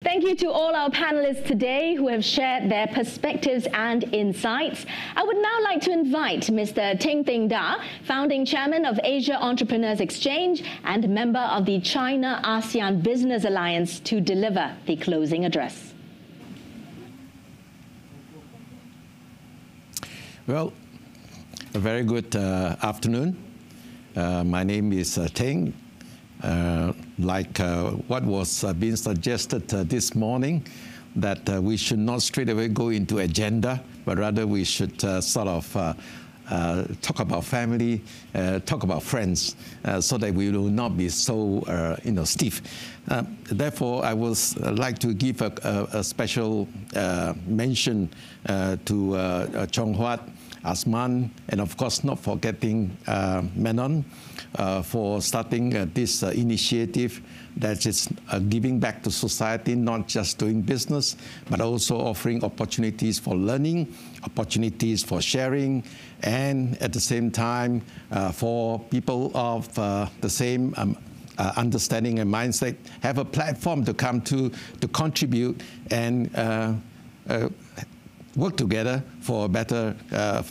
Thank you to all our panelists today who have shared their perspectives and insights. I would now like to invite Mr. Teng Theng Dar, founding chairman of Asia Entrepreneurs Exchange and member of the China-ASEAN Business Alliance, to deliver the closing address. Well, a very good afternoon. My name is Teng. What was being suggested this morning, that we should not straight away go into agenda, but rather we should talk about family, talk about friends, so that we will not be so stiff. Therefore, I would like to give a special mention to Chong Huat, Asman, and of course not forgetting Menon for starting this initiative that is giving back to society, not just doing business, but also offering opportunities for learning, opportunities for sharing, and at the same time for people of the same understanding and mindset have a platform to come to contribute and work together for a better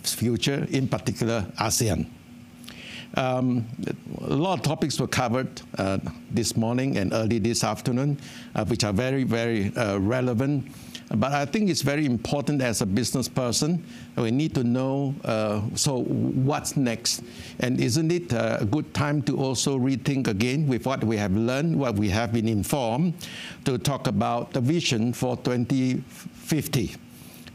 future, in particular ASEAN. A lot of topics were covered this morning and early this afternoon, which are very, very relevant. But I think it's very important as a business person, we need to know, so what's next? And isn't it a good time to also rethink again with what we have learned, what we have been informed, to talk about the vision for 2050.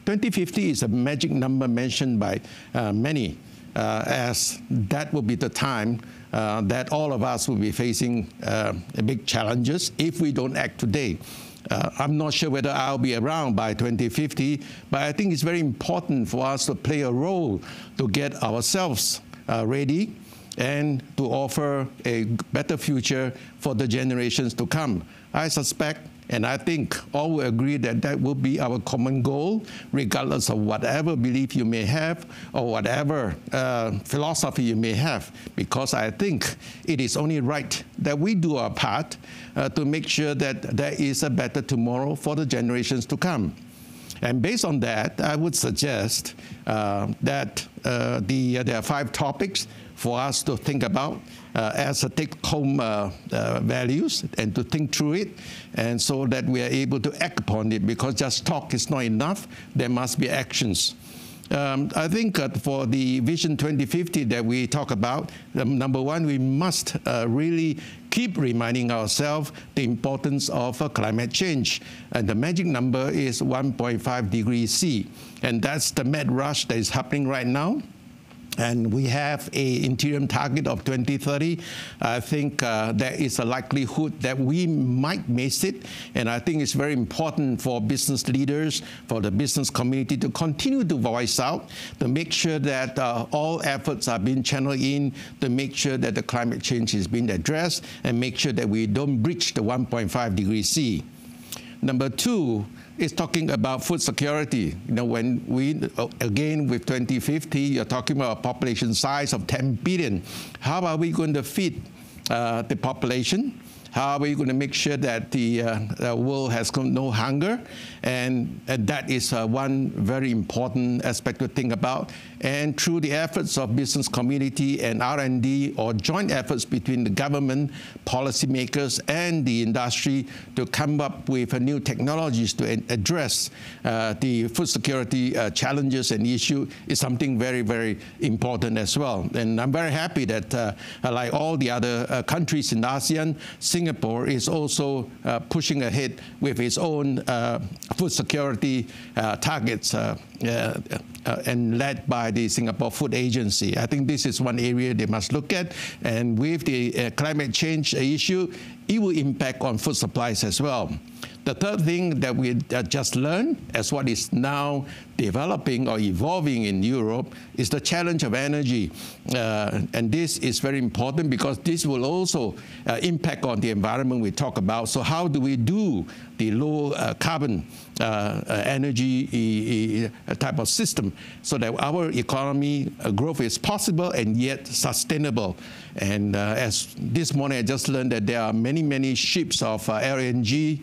2050 is a magic number mentioned by many, as that will be the time that all of us will be facing big challenges if we don't act today. I'm not sure whether I'll be around by 2050, but I think it's very important for us to play a role to get ourselves ready and to offer a better future for the generations to come. I suspect, and I think all will agree, that that will be our common goal, regardless of whatever belief you may have or whatever philosophy you may have, because I think it is only right that we do our part to make sure that there is a better tomorrow for the generations to come. And based on that, I would suggest that there are 5 topics for us to think about as a take-home values, and to think through it, and so that we are able to act upon it, because just talk is not enough. There must be actions. I think for the Vision 2050 that we talk about, number 1, we must really keep reminding ourselves the importance of climate change. And the magic number is 1.5 degrees C. And that's the mad rush that is happening right now. And we have an interim target of 2030. I think there is a likelihood that we might miss it. And I think it's very important for business leaders, for the business community, to continue to voice out, to make sure that all efforts are being channeled in, to make sure that the climate change is being addressed, and make sure that we don't breach the 1.5 degrees C. Number 2 is talking about food security. When we, again, with 2050, you're talking about a population size of 10 billion. How are we going to feed the population? How are we going to make sure that the world has no hunger? And that is one very important aspect to think about. And through the efforts of business community and R&D, or joint efforts between the government, policymakers, and the industry, to come up with new technologies to address the food security challenges and issue, is something very, very important as well. And I'm very happy that, like all the other countries in ASEAN, Singapore is also pushing ahead with its own food security targets, and led by the Singapore Food Agency. I think this is one area they must look at. And with the climate change issue, it will impact on food supplies as well. The third thing that we just learned, as what is now developing or evolving in Europe, is the challenge of energy. And this is very important, because this will also impact on the environment we talk about. So how do we do the low carbon energy type of system, so that our economy growth is possible and yet sustainable? And as this morning I just learned that there are many, many ships of LNG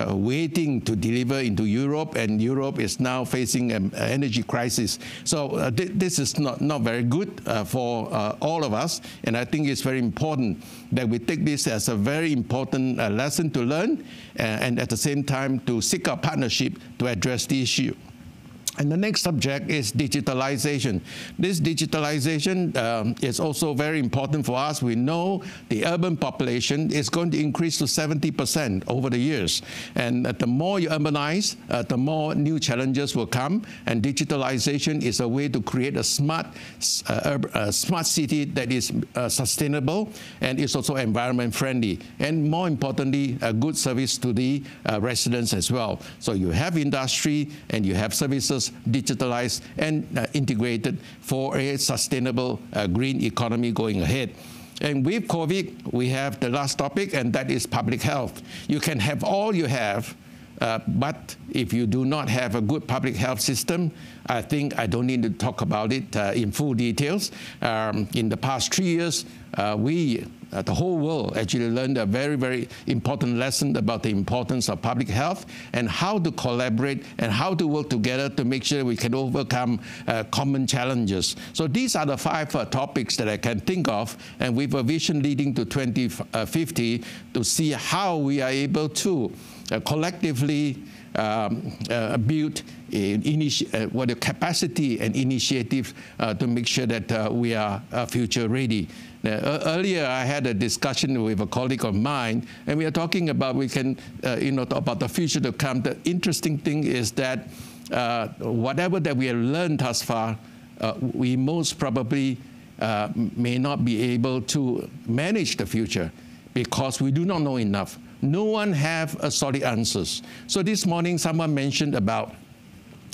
waiting to deliver into Europe, and Europe is now facing an energy crisis. So this is not very good for all of us, and I think it's very important that we take this as a very important lesson to learn, and at the same time to seek a partnership to address the issue. And the next subject is digitalization. This digitalization is also very important for us. We know the urban population is going to increase to 70% over the years. And the more you urbanize, the more new challenges will come. And digitalization is a way to create a smart city that is sustainable and is also environment friendly. And more importantly, a good service to the residents as well. So you have industry and you have services digitalized and integrated for a sustainable green economy going ahead. And with COVID, we have the last topic, and that is public health. You can have all you have, but if you do not have a good public health system, I think I don't need to talk about it in full details. In the past 3 years, the whole world actually learned a very, very important lesson about the importance of public health and how to collaborate and how to work together to make sure we can overcome common challenges. So these are the 5 topics that I can think of, and with a vision leading to 2050 to see how we are able to collectively build what the capacity and initiative to make sure that we are future ready. Earlier, I had a discussion with a colleague of mine, and we are talking about talk about the future to come. The interesting thing is that whatever that we have learned thus far, we most probably may not be able to manage the future because we do not know enough. No one have solid answers. So this morning, someone mentioned about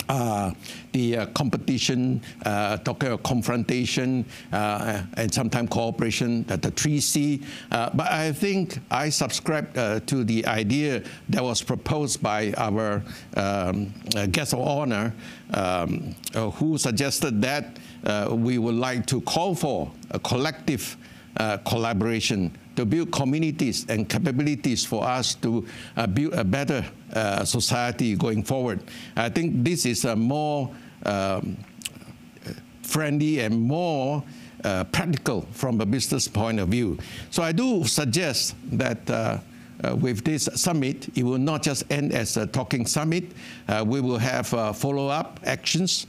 the competition, talking about confrontation, and sometimes cooperation, the 3C. But I think I subscribe to the idea that was proposed by our guest of honor, who suggested that we would like to call for a collective collaboration to build communities and capabilities for us to build a better society going forward. I think this is a more friendly and more practical from a business point of view. So I do suggest that with this summit, it will not just end as a talking summit. We will have follow-up actions,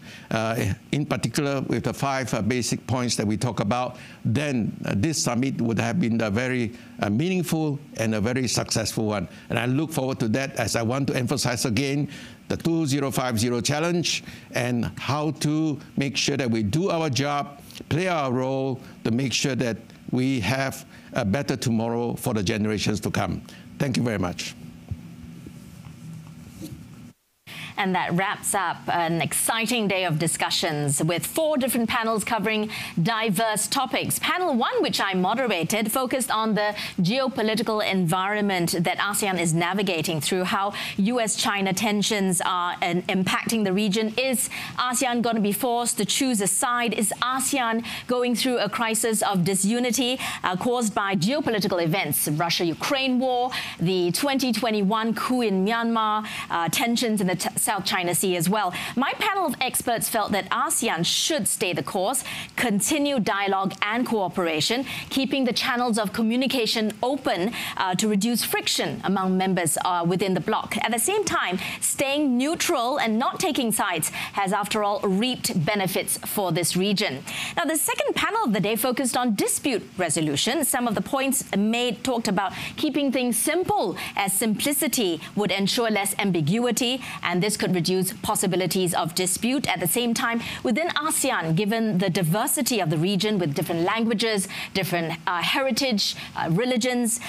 in particular with the 5 basic points that we talk about. Then this summit would have been a very meaningful and a very successful one. And I look forward to that, as I want to emphasize again the 2050 challenge and how to make sure that we do our job, play our role to make sure that we have a better tomorrow for the generations to come. Thank you very much. And that wraps up an exciting day of discussions with 4 different panels covering diverse topics. Panel 1, which I moderated, focused on the geopolitical environment that ASEAN is navigating through, how US-China tensions are impacting the region. Is ASEAN going to be forced to choose a side? Is ASEAN going through a crisis of disunity caused by geopolitical events? Russia-Ukraine war, the 2021 coup in Myanmar, tensions in the South China Sea as well. My panel of experts felt that ASEAN should stay the course, continue dialogue and cooperation, keeping the channels of communication open to reduce friction among members within the bloc. At the same time, staying neutral and not taking sides has, after all, reaped benefits for this region. Now, the second panel of the day focused on dispute resolution. Some of the points made talked about keeping things simple, as simplicity would ensure less ambiguity, and this could reduce possibilities of dispute. At the same time, within ASEAN, given the diversity of the region with different languages, different heritage, religions,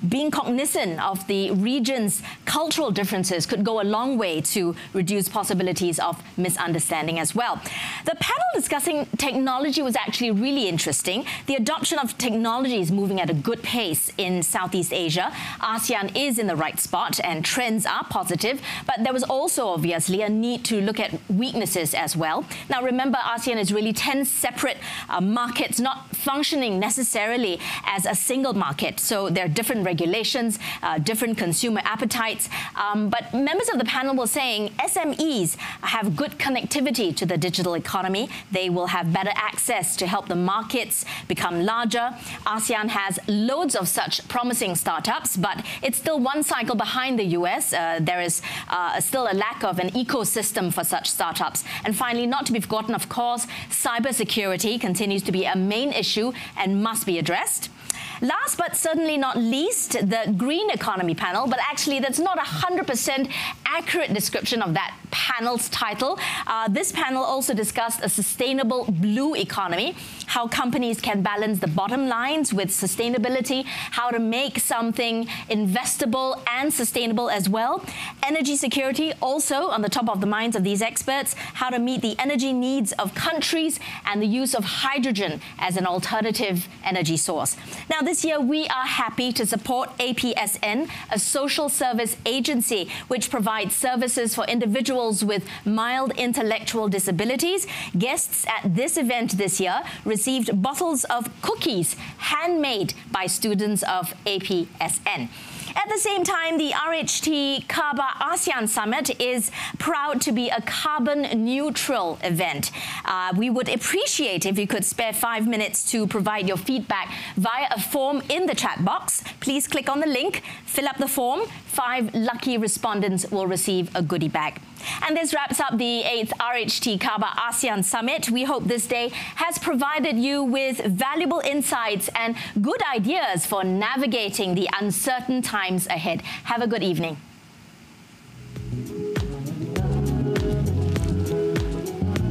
being cognizant of the region's cultural differences could go a long way to reduce possibilities of misunderstanding as well. The panel discussing technology was actually really interesting. The adoption of technology is moving at a good pace in Southeast Asia. ASEAN is in the right spot and trends are positive, but there was also also obviously a need to look at weaknesses as well. Now remember, ASEAN is really 10 separate markets, not functioning necessarily as a single market. So there are different regulations, different consumer appetites. But members of the panel were saying SMEs have good connectivity to the digital economy. They will have better access to help the markets become larger. ASEAN has loads of such promising startups, but it's still one cycle behind the US. There is still a lack of an ecosystem for such startups. And finally, not to be forgotten, of course, cybersecurity continues to be a main issue and must be addressed. Last but certainly not least, the green economy panel, but actually that's not 100% accurate description of that panel's title. This panel also discussed a sustainable blue economy, how companies can balance the bottom lines with sustainability, how to make something investable and sustainable as well. Energy security also on the top of the minds of these experts, how to meet the energy needs of countries and the use of hydrogen as an alternative energy source. Now, this year, we are happy to support APSN, a social service agency which provides services for individuals with mild intellectual disabilities. Guests at this event this year received bottles of cookies handmade by students of APSN. At the same time, the RHT CABA ASEAN Summit is proud to be a carbon-neutral event. We would appreciate if you could spare 5 minutes to provide your feedback via a form in the chat box. Please click on the link, fill up the form. 5 lucky respondents will receive a goodie bag. And this wraps up the 8th RHT CABA ASEAN Summit. We hope this day has provided you with valuable insights and good ideas for navigating the uncertain times ahead. Have a good evening.